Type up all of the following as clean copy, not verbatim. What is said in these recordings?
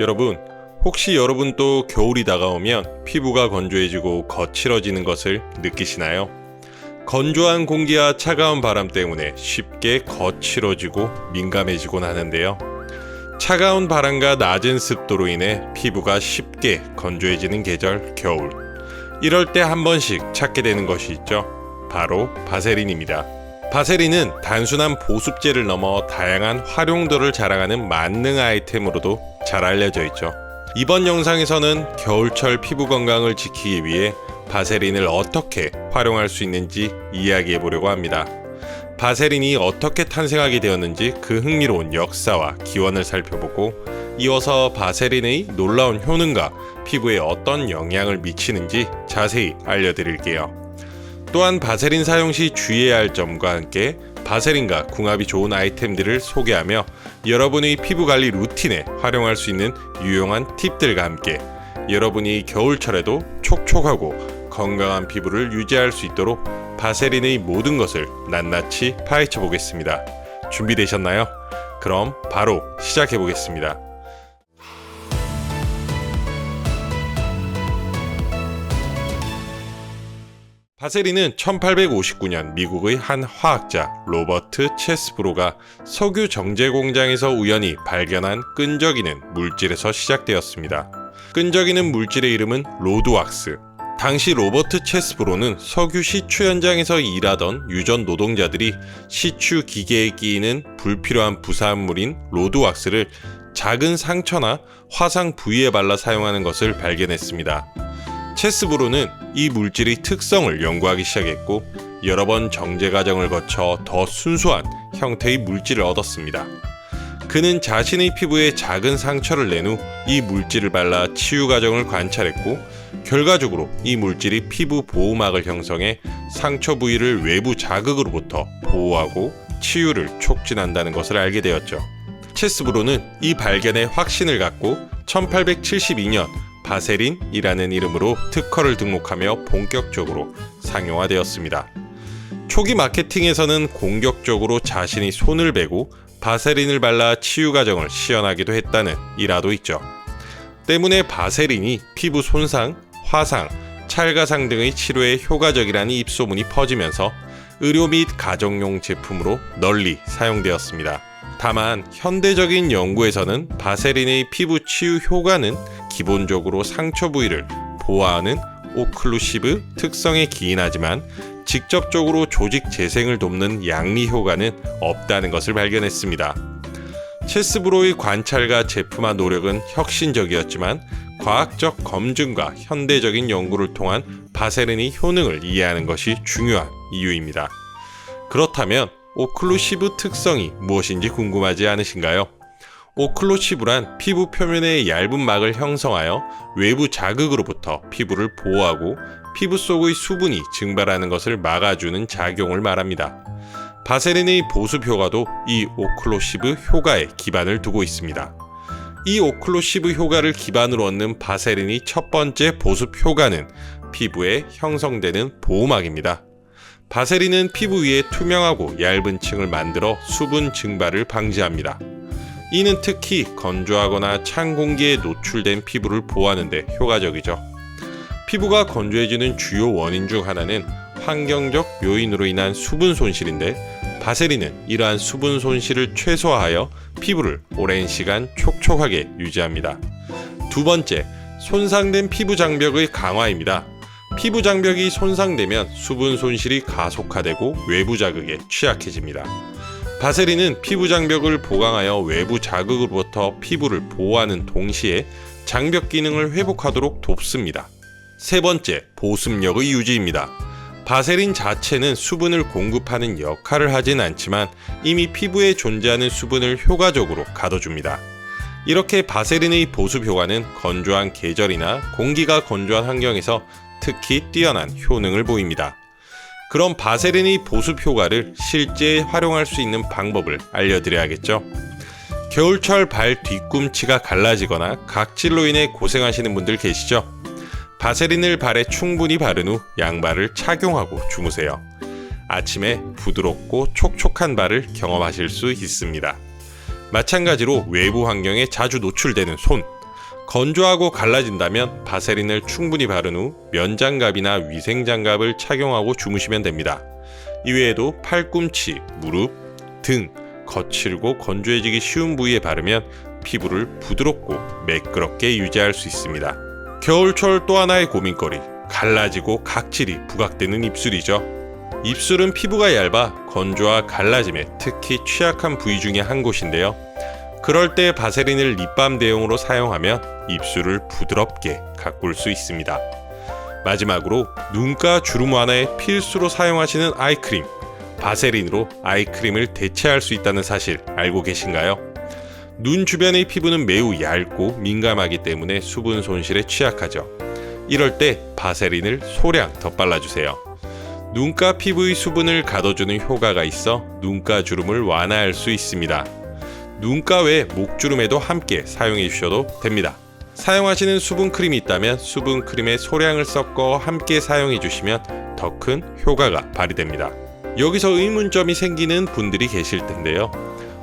여러분, 혹시 여러분도 겨울이 다가오면 피부가 건조해지고 거칠어지는 것을 느끼시나요? 건조한 공기와 차가운 바람 때문에 쉽게 거칠어지고 민감해지곤 하는데요. 차가운 바람과 낮은 습도로 인해 피부가 쉽게 건조해지는 계절 겨울. 이럴 때 한 번씩 찾게 되는 것이 있죠. 바로 바세린입니다. 바세린은 단순한 보습제를 넘어 다양한 활용도를 자랑하는 만능 아이템으로도 잘 알려져 있죠. 이번 영상에서는 겨울철 피부 건강을 지키기 위해 바세린을 어떻게 활용할 수 있는지 이야기해 보려고 합니다. 바세린이 어떻게 탄생하게 되었는지 그 흥미로운 역사와 기원을 살펴보고, 이어서 바세린의 놀라운 효능과 피부에 어떤 영향을 미치는지 자세히 알려드릴게요. 또한 바세린 사용 시 주의해야 할 점과 함께 바세린과 궁합이 좋은 아이템들을 소개하며 여러분의 피부 관리 루틴에 활용할 수 있는 유용한 팁들과 함께 여러분이 겨울철에도 촉촉하고 건강한 피부를 유지할 수 있도록 바세린의 모든 것을 낱낱이 파헤쳐 보겠습니다. 준비되셨나요? 그럼 바로 시작해 보겠습니다. 바세린은 1859년 미국의 한 화학자 로버트 체스브로가 석유 정제 공장에서 우연히 발견한 끈적이는 물질에서 시작되었습니다. 끈적이는 물질의 이름은 로드왁스. 당시 로버트 체스브로는 석유 시추 현장에서 일하던 유전 노동자들이 시추 기계에 끼이는 불필요한 부산물인 로드왁스를 작은 상처나 화상 부위에 발라 사용하는 것을 발견했습니다. 체스브로는 이 물질의 특성을 연구하기 시작했고, 여러 번 정제 과정을 거쳐 더 순수한 형태의 물질을 얻었습니다. 그는 자신의 피부에 작은 상처를 낸 후 이 물질을 발라 치유 과정을 관찰했고, 결과적으로 이 물질이 피부 보호막을 형성해 상처 부위를 외부 자극으로부터 보호하고 치유를 촉진한다는 것을 알게 되었죠. 체스브로는 이 발견에 확신을 갖고 1872년 바세린이라는 이름으로 특허를 등록하며 본격적으로 상용화되었습니다. 초기 마케팅에서는 공격적으로 자신이 손을 베고 바세린을 발라 치유 과정을 시연하기도 했다는 일화도 있죠. 때문에 바세린이 피부 손상, 화상, 찰가상 등의 치료에 효과적이라는 입소문이 퍼지면서 의료 및 가정용 제품으로 널리 사용되었습니다. 다만 현대적인 연구에서는 바세린의 피부 치유 효과는 기본적으로 상처 부위를 보호하는 오클루시브 특성에 기인하지만 직접적으로 조직 재생을 돕는 양리 효과는 없다는 것을 발견했습니다. 체스브로의 관찰과 제품화 노력은 혁신적이었지만 과학적 검증과 현대적인 연구를 통한 바세린의 효능을 이해하는 것이 중요한 이유입니다. 그렇다면 오클루시브 특성이 무엇인지 궁금하지 않으신가요? 오클루시브란 피부 표면의 얇은 막을 형성하여 외부 자극으로부터 피부를 보호하고 피부 속의 수분이 증발하는 것을 막아주는 작용을 말합니다. 바세린의 보습 효과도 이 오클루시브 효과에 기반을 두고 있습니다. 이 오클루시브 효과를 기반으로 얻는 바세린의 첫 번째 보습 효과는 피부에 형성되는 보호막입니다. 바세린은 피부 위에 투명하고 얇은 층을 만들어 수분 증발을 방지합니다. 이는 특히 건조하거나 찬 공기에 노출된 피부를 보호하는 데 효과적이죠. 피부가 건조해지는 주요 원인 중 하나는 환경적 요인으로 인한 수분 손실인데, 바세린은 이러한 수분 손실을 최소화하여 피부를 오랜 시간 촉촉하게 유지합니다. 두 번째, 손상된 피부 장벽의 강화입니다. 피부 장벽이 손상되면 수분 손실이 가속화되고 외부 자극에 취약해집니다. 바세린은 피부 장벽을 보강하여 외부 자극으로부터 피부를 보호하는 동시에 장벽 기능을 회복하도록 돕습니다. 세 번째, 보습력의 유지입니다. 바세린 자체는 수분을 공급하는 역할을 하진 않지만 이미 피부에 존재하는 수분을 효과적으로 가둬줍니다. 이렇게 바세린의 보습 효과는 건조한 계절이나 공기가 건조한 환경에서 특히 뛰어난 효능을 보입니다. 그럼 바세린의 보습 효과를 실제 활용할 수 있는 방법을 알려드려야겠죠. 겨울철 발 뒤꿈치가 갈라지거나 각질로 인해 고생하시는 분들 계시죠? 바세린을 발에 충분히 바른 후 양발을 착용하고 주무세요. 아침에 부드럽고 촉촉한 발을 경험하실 수 있습니다. 마찬가지로 외부 환경에 자주 노출되는 손, 건조하고 갈라진다면 바세린을 충분히 바른 후 면장갑이나 위생장갑을 착용하고 주무시면 됩니다. 이외에도 팔꿈치, 무릎, 등, 거칠고 건조해지기 쉬운 부위에 바르면 피부를 부드럽고 매끄럽게 유지할 수 있습니다. 겨울철 또 하나의 고민거리, 갈라지고 각질이 부각되는 입술이죠. 입술은 피부가 얇아 건조와 갈라짐에 특히 취약한 부위 중에 한 곳인데요. 그럴 때 바세린을 립밤 대용으로 사용하면 입술을 부드럽게 가꿀 수 있습니다. 마지막으로 눈가 주름 완화에 필수로 사용하시는 아이크림, 바세린으로 아이크림을 대체할 수 있다는 사실 알고 계신가요? 눈 주변의 피부는 매우 얇고 민감하기 때문에 수분 손실에 취약하죠. 이럴 때 바세린을 소량 더 발라주세요. 눈가 피부의 수분을 가둬주는 효과가 있어 눈가 주름을 완화할 수 있습니다. 눈가 외 목주름에도 함께 사용해 주셔도 됩니다. 사용하시는 수분크림이 있다면 수분크림에 소량을 섞어 함께 사용해 주시면 더 큰 효과가 발휘됩니다. 여기서 의문점이 생기는 분들이 계실 텐데요.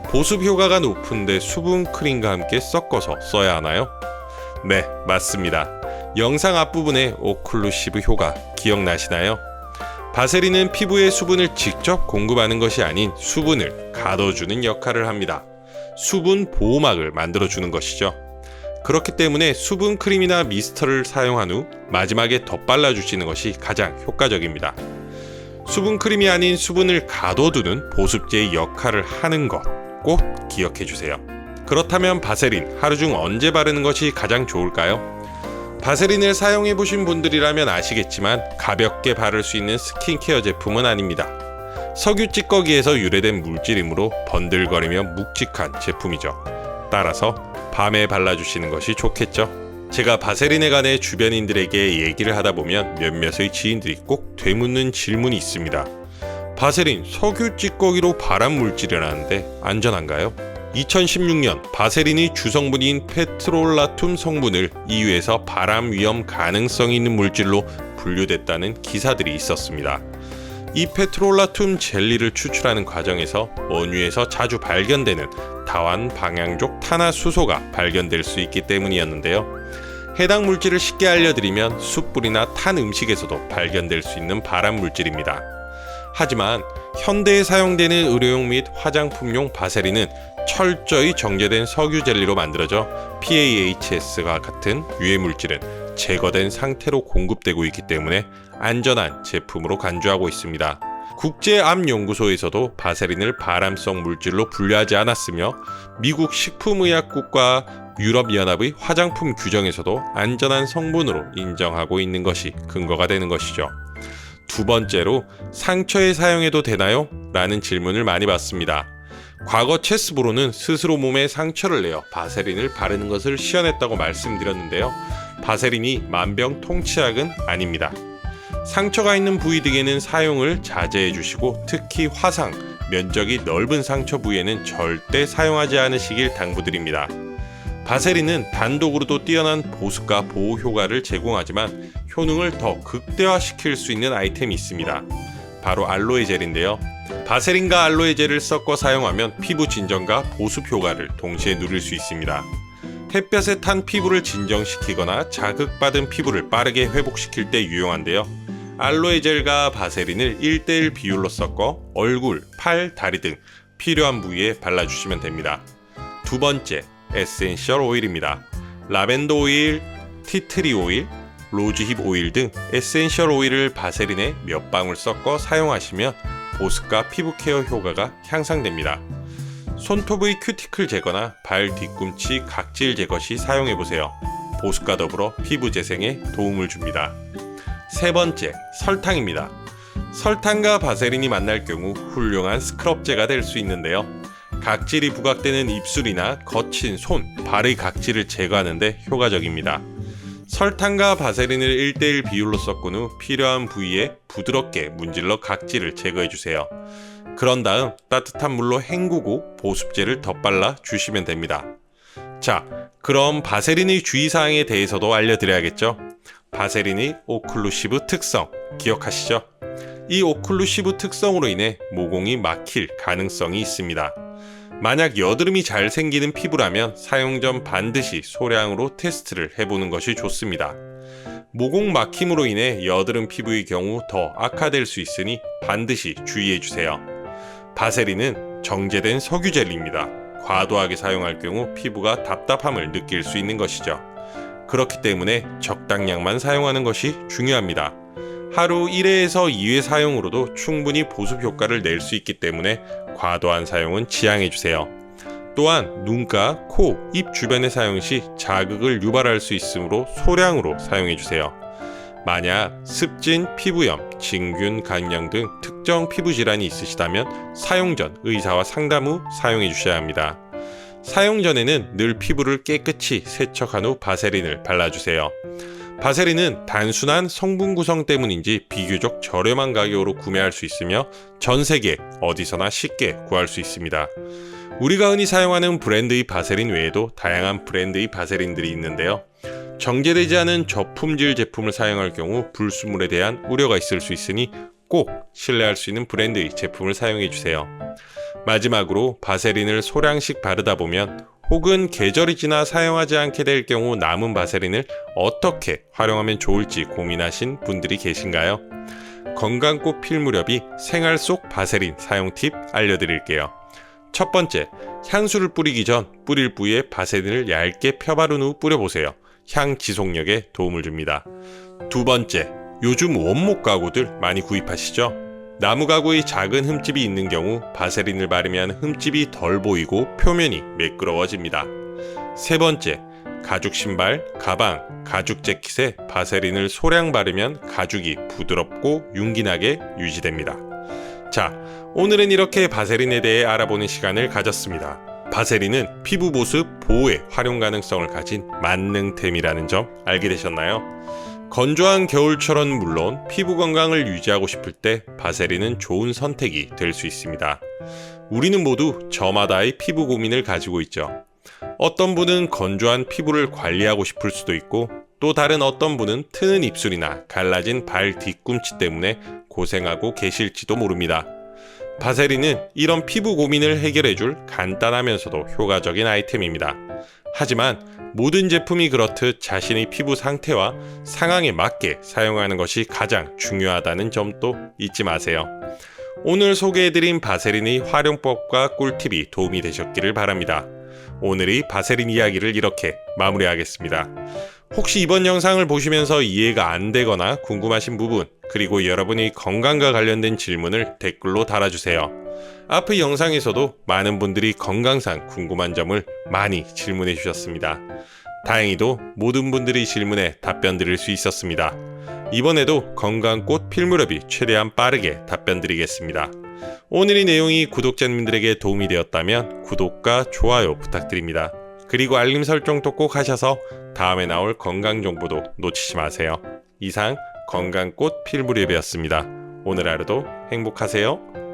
보습 효과가 높은데 수분크림과 함께 섞어서 써야 하나요? 네, 맞습니다. 영상 앞부분의 오클루시브 효과 기억나시나요? 바세린은 피부에 수분을 직접 공급하는 것이 아닌 수분을 가둬주는 역할을 합니다. 수분 보호막을 만들어주는 것이죠. 그렇기 때문에 수분크림이나 미스터를 사용한 후 마지막에 덧발라주시는 것이 가장 효과적입니다. 수분크림이 아닌 수분을 가둬두는 보습제의 역할을 하는 것 꼭 기억해주세요. 그렇다면 바세린 하루 중 언제 바르는 것이 가장 좋을까요? 바세린을 사용해보신 분들이라면 아시겠지만 가볍게 바를 수 있는 스킨케어 제품은 아닙니다. 석유 찌꺼기에서 유래된 물질이므로 번들거리며 묵직한 제품이죠. 따라서 밤에 발라주시는 것이 좋겠죠. 제가 바세린에 관해 주변인들에게 얘기를 하다 보면 몇몇의 지인들이 꼭 되묻는 질문이 있습니다. 바세린 석유 찌꺼기로 발암 물질이라는데 안전한가요? 2016년 바세린이 주성분인 페트롤라툼 성분을 EU에서 발암 위험 가능성이 있는 물질로 분류됐다는 기사들이 있었습니다. 이 페트롤라툼 젤리를 추출하는 과정에서 원유에서 자주 발견되는 다환 방향족 탄화수소가 발견될 수 있기 때문이었는데요. 해당 물질을 쉽게 알려드리면 숯불이나 탄 음식에서도 발견될 수 있는 발암 물질입니다. 하지만 현대에 사용되는 의료용 및 화장품용 바세린은 철저히 정제된 석유 젤리로 만들어져 PAHS와 같은 유해 물질은 제거된 상태로 공급되고 있기 때문에 안전한 제품으로 간주하고 있습니다. 국제암연구소에서도 바세린을 발암성 물질로 분류하지 않았으며 미국 식품의약국과 유럽연합의 화장품 규정에서도 안전한 성분으로 인정하고 있는 것이 근거가 되는 것이죠. 두 번째로 상처에 사용해도 되나요? 라는 질문을 많이 받습니다. 과거 체스브로는 스스로 몸에 상처를 내어 바세린을 바르는 것을 시연했다고 말씀드렸는데요. 바세린이 만병통치약은 아닙니다. 상처가 있는 부위 등에는 사용을 자제해 주시고 특히 화상, 면적이 넓은 상처 부위에는 절대 사용하지 않으시길 당부드립니다. 바세린은 단독으로도 뛰어난 보습과 보호 효과를 제공하지만 효능을 더 극대화시킬 수 있는 아이템이 있습니다. 바로 알로에 젤인데요. 바세린과 알로에 젤을 섞어 사용하면 피부 진정과 보습 효과를 동시에 누릴 수 있습니다. 햇볕에 탄 피부를 진정시키거나 자극받은 피부를 빠르게 회복시킬 때 유용한데요. 알로에 젤과 바세린을 1:1 비율로 섞어 얼굴, 팔, 다리 등 필요한 부위에 발라주시면 됩니다. 두 번째, 에센셜 오일입니다. 라벤더 오일, 티트리 오일, 로즈힙 오일 등 에센셜 오일을 바세린에 몇 방울 섞어 사용하시면 보습과 피부 케어 효과가 향상됩니다. 손톱의 큐티클 제거나 발 뒤꿈치 각질 제거 시 사용해보세요. 보습과 더불어 피부 재생에 도움을 줍니다. 세 번째, 설탕입니다. 설탕과 바세린이 만날 경우 훌륭한 스크럽제가 될 수 있는데요. 각질이 부각되는 입술이나 거친 손, 발의 각질을 제거하는 데 효과적입니다. 설탕과 바세린을 1:1 비율로 섞은 후 필요한 부위에 부드럽게 문질러 각질을 제거해주세요. 그런 다음 따뜻한 물로 헹구고 보습제를 덧발라 주시면 됩니다. 자, 그럼 바세린의 주의사항에 대해서도 알려드려야겠죠? 바세린의 오클루시브 특성 기억하시죠? 이 오클루시브 특성으로 인해 모공이 막힐 가능성이 있습니다. 만약 여드름이 잘 생기는 피부라면 사용 전 반드시 소량으로 테스트를 해보는 것이 좋습니다. 모공 막힘으로 인해 여드름 피부의 경우 더 악화될 수 있으니 반드시 주의해주세요. 바세린은 정제된 석유 젤리입니다. 과도하게 사용할 경우 피부가 답답함을 느낄 수 있는 것이죠. 그렇기 때문에 적당량만 사용하는 것이 중요합니다. 하루 1회에서 2회 사용으로도 충분히 보습 효과를 낼 수 있기 때문에 과도한 사용은 지양해주세요. 또한 눈가, 코, 입 주변의 사용 시 자극을 유발할 수 있으므로 소량으로 사용해주세요. 만약 습진, 피부염, 진균, 간염 등 특정 피부 질환이 있으시다면 사용 전 의사와 상담 후 사용해주셔야 합니다. 사용 전에는 늘 피부를 깨끗이 세척한 후 바세린을 발라주세요. 바세린은 단순한 성분 구성 때문인지 비교적 저렴한 가격으로 구매할 수 있으며 전 세계 어디서나 쉽게 구할 수 있습니다. 우리가 흔히 사용하는 브랜드의 바세린 외에도 다양한 브랜드의 바세린들이 있는데요. 정제되지 않은 저품질 제품을 사용할 경우 불순물에 대한 우려가 있을 수 있으니 꼭 신뢰할 수 있는 브랜드의 제품을 사용해 주세요. 마지막으로 바세린을 소량씩 바르다 보면 혹은 계절이 지나 사용하지 않게 될 경우 남은 바세린을 어떻게 활용하면 좋을지 고민하신 분들이 계신가요? 건강꽃 필 무렵이 생활 속 바세린 사용 팁 알려드릴게요. 첫 번째, 향수를 뿌리기 전 뿌릴 부위에 바세린을 얇게 펴바른 후 뿌려보세요. 향 지속력에 도움을 줍니다. 두 번째, 요즘 원목 가구들 많이 구입하시죠? 나무 가구의 작은 흠집이 있는 경우 바세린을 바르면 흠집이 덜 보이고 표면이 매끄러워집니다. 세 번째, 가죽 신발, 가방, 가죽 재킷에 바세린을 소량 바르면 가죽이 부드럽고 윤기나게 유지됩니다. 자, 오늘은 이렇게 바세린에 대해 알아보는 시간을 가졌습니다. 바세린은 피부 보습, 보호에 활용 가능성을 가진 만능템이라는 점 알게 되셨나요? 건조한 겨울철은 물론 피부 건강을 유지하고 싶을 때 바세린은 좋은 선택이 될 수 있습니다. 우리는 모두 저마다의 피부 고민을 가지고 있죠. 어떤 분은 건조한 피부를 관리하고 싶을 수도 있고 또 다른 어떤 분은 트는 입술이나 갈라진 발 뒤꿈치 때문에 고생하고 계실지도 모릅니다. 바세린은 이런 피부 고민을 해결해줄 간단하면서도 효과적인 아이템입니다. 하지만 모든 제품이 그렇듯 자신의 피부 상태와 상황에 맞게 사용하는 것이 가장 중요하다는 점도 잊지 마세요. 오늘 소개해드린 바세린의 활용법과 꿀팁이 도움이 되셨기를 바랍니다. 오늘의 바세린 이야기를 이렇게 마무리하겠습니다. 혹시 이번 영상을 보시면서 이해가 안 되거나 궁금하신 부분, 그리고 여러분의 건강과 관련된 질문을 댓글로 달아주세요. 앞의 영상에서도 많은 분들이 건강상 궁금한 점을 많이 질문해 주셨습니다. 다행히도 모든 분들의 질문에 답변 드릴 수 있었습니다. 이번에도 건강꽃 필무렵이 최대한 빠르게 답변 드리겠습니다. 오늘의 내용이 구독자님들에게 도움이 되었다면 구독과 좋아요 부탁드립니다. 그리고 알림 설정도 꼭 하셔서 다음에 나올 건강 정보도 놓치지 마세요. 이상 건강꽃 필무렵이었습니다. 오늘 하루도 행복하세요.